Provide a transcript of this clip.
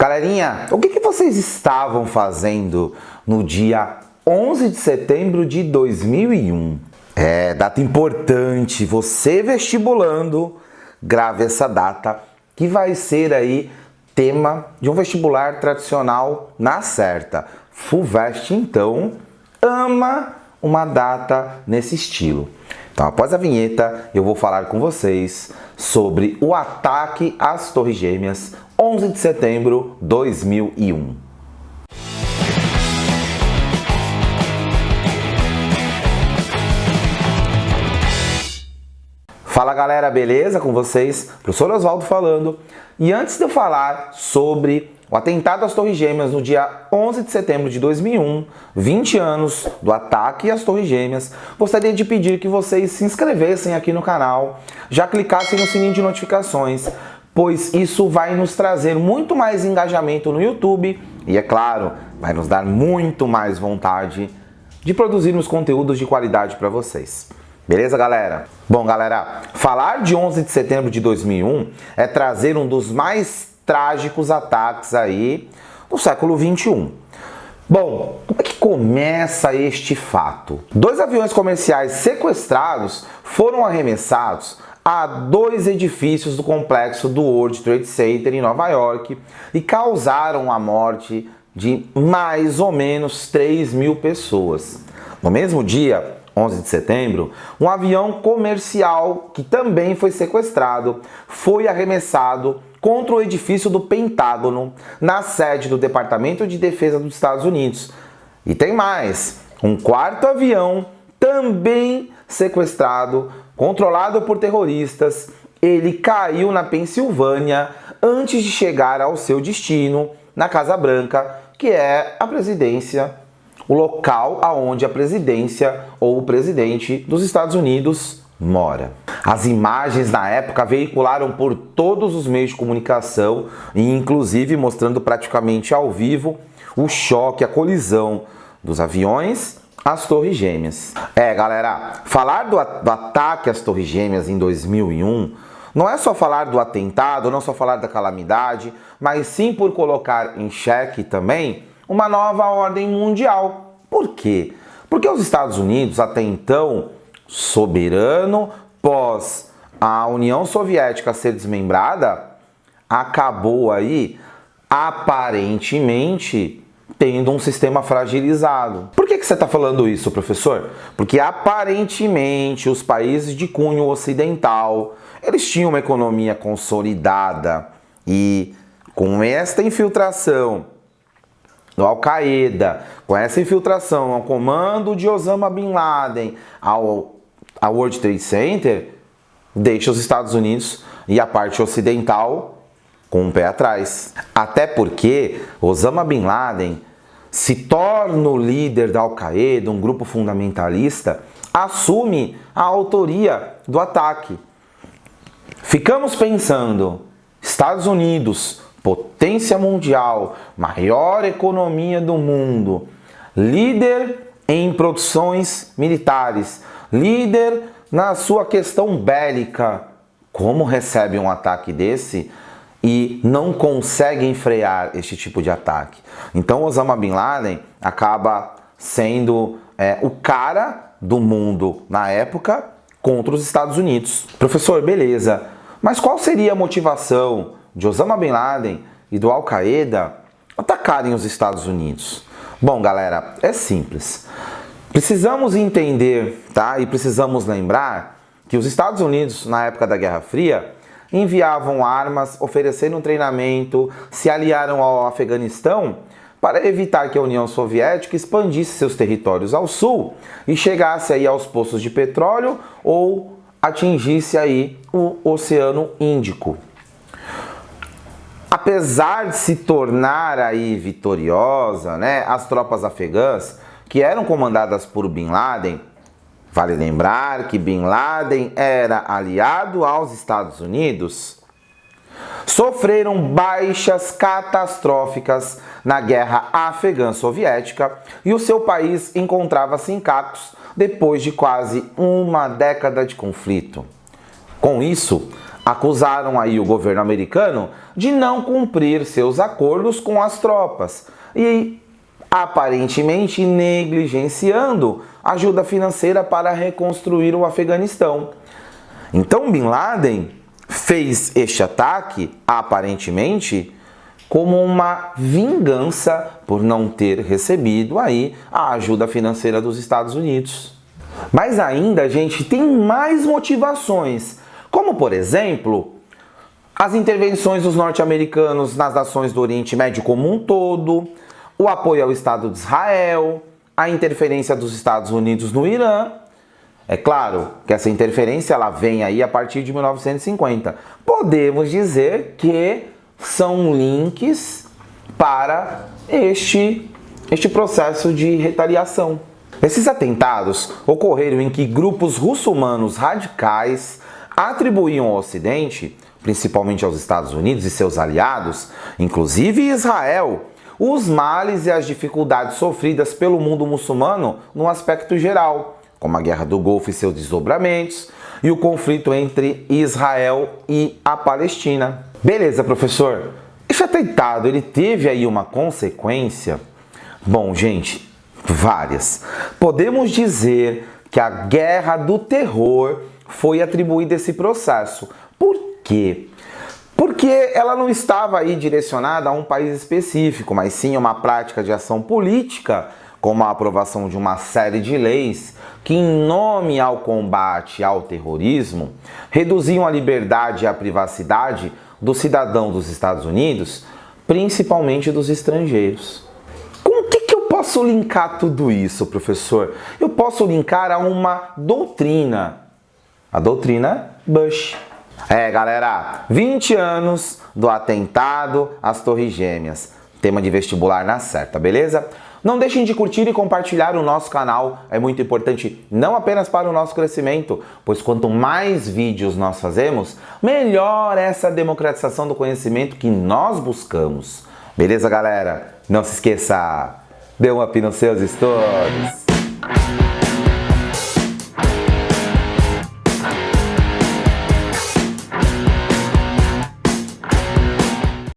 Galerinha, o que vocês estavam fazendo no dia 11 de setembro de 2001? Data importante, você vestibulando, grave essa data, que vai ser aí tema de um vestibular tradicional na certa. FUVEST, então, ama uma data nesse estilo. Então, após a vinheta, eu vou falar com vocês sobre o ataque às Torres Gêmeas, 11 de setembro de 2001. Fala galera, beleza? Com vocês? Professor Oswaldo falando. E antes de eu falar sobre o atentado às Torres Gêmeas no dia 11 de setembro de 2001, 20 anos do ataque às Torres Gêmeas, gostaria de pedir que vocês se inscrevessem aqui no canal, já clicassem no sininho de notificações, pois isso vai nos trazer muito mais engajamento no YouTube e, é claro, vai nos dar muito mais vontade de produzirmos conteúdos de qualidade para vocês. Beleza, galera? Bom, galera, falar de 11 de setembro de 2001 é trazer um dos mais trágicos ataques aí do século 21. Bom, como é que começa este fato? 2 aviões comerciais sequestrados foram arremessados a 2 edifícios do complexo do World Trade Center em Nova York e causaram a morte de mais ou menos 3.000 pessoas. No mesmo dia, 11 de setembro, um avião comercial que também foi sequestrado foi arremessado contra o edifício do Pentágono, na sede do Departamento de Defesa dos Estados Unidos. E tem mais, um 4º avião também sequestrado, controlado por terroristas, ele caiu na Pensilvânia antes de chegar ao seu destino, na Casa Branca, que é a presidência, o local aonde a presidência ou o presidente dos Estados Unidos mora. As imagens na época veicularam por todos os meios de comunicação e inclusive mostrando praticamente ao vivo o choque, a colisão dos aviões às Torres Gêmeas. Galera, falar do ataque às Torres Gêmeas em 2001 não é só falar do atentado, não é só falar da calamidade, mas sim por colocar em xeque também uma nova ordem mundial. Por quê? Porque os Estados Unidos, até então soberano, pós a União Soviética ser desmembrada, acabou aí aparentemente tendo um sistema fragilizado. Por que você está falando isso, professor? Porque aparentemente os países de cunho ocidental, eles tinham uma economia consolidada e com esta infiltração do Al-Qaeda, com essa infiltração ao comando de Osama Bin Laden ao World Trade Center, deixa os Estados Unidos e a parte ocidental com um pé atrás. Até porque Osama Bin Laden se torna o líder da Al-Qaeda, um grupo fundamentalista, assume a autoria do ataque. Ficamos pensando, Estados Unidos, potência mundial, maior economia do mundo, líder em produções militares, líder na sua questão bélica, como recebe um ataque desse e não conseguem frear este tipo de ataque? Então Osama Bin Laden acaba sendo o cara do mundo na época contra os Estados Unidos. Professor, beleza, mas qual seria a motivação de Osama Bin Laden e do Al-Qaeda atacarem os Estados Unidos? Bom, galera, é simples. Precisamos entender, tá? E precisamos lembrar que os Estados Unidos, na época da Guerra Fria, enviavam armas, ofereceram treinamento, se aliaram ao Afeganistão para evitar que a União Soviética expandisse seus territórios ao sul e chegasse aí aos poços de petróleo ou atingisse aí o Oceano Índico. Apesar de se tornar aí vitoriosa, né, as tropas afegãs, que eram comandadas por Bin Laden, vale lembrar que Bin Laden era aliado aos Estados Unidos, sofreram baixas catastróficas na guerra afegã-soviética e o seu país encontrava-se em cacos depois de quase uma década de conflito. Com isso, acusaram aí o governo americano de não cumprir seus acordos com as tropas e aparentemente negligenciando ajuda financeira para reconstruir o Afeganistão. Então Bin Laden fez este ataque, aparentemente, como uma vingança por não ter recebido aí a ajuda financeira dos Estados Unidos. Mas ainda, gente, tem mais motivações, como por exemplo, as intervenções dos norte-americanos nas nações do Oriente Médio como um todo, o apoio ao Estado de Israel, a interferência dos Estados Unidos no Irã. É claro que essa interferência ela vem aí a partir de 1950. Podemos dizer que são links para este processo de retaliação. Esses atentados ocorreram em que grupos russo-humanos radicais atribuíam ao Ocidente, principalmente aos Estados Unidos e seus aliados, inclusive Israel, os males e as dificuldades sofridas pelo mundo muçulmano no aspecto geral, como a Guerra do Golfo e seus desdobramentos e o conflito entre Israel e a Palestina. Beleza, professor. Esse atentado, ele teve aí uma consequência? Bom, gente, várias. Podemos dizer que a Guerra do Terror foi atribuída a esse processo. Por quê? Porque ela não estava aí direcionada a um país específico, mas sim a uma prática de ação política, como a aprovação de uma série de leis que, em nome ao combate ao terrorismo, reduziam a liberdade e a privacidade do cidadão dos Estados Unidos, principalmente dos estrangeiros. Com o que eu posso linkar tudo isso, professor? Eu posso linkar a uma doutrina, a doutrina Bush. Galera, 20 anos do atentado às Torres Gêmeas. Tema de vestibular na certa, beleza? Não deixem de curtir e compartilhar o nosso canal. É muito importante não apenas para o nosso crescimento, pois quanto mais vídeos nós fazemos, melhor essa democratização do conhecimento que nós buscamos. Beleza, galera? Não se esqueça, dê um up nos seus estudos.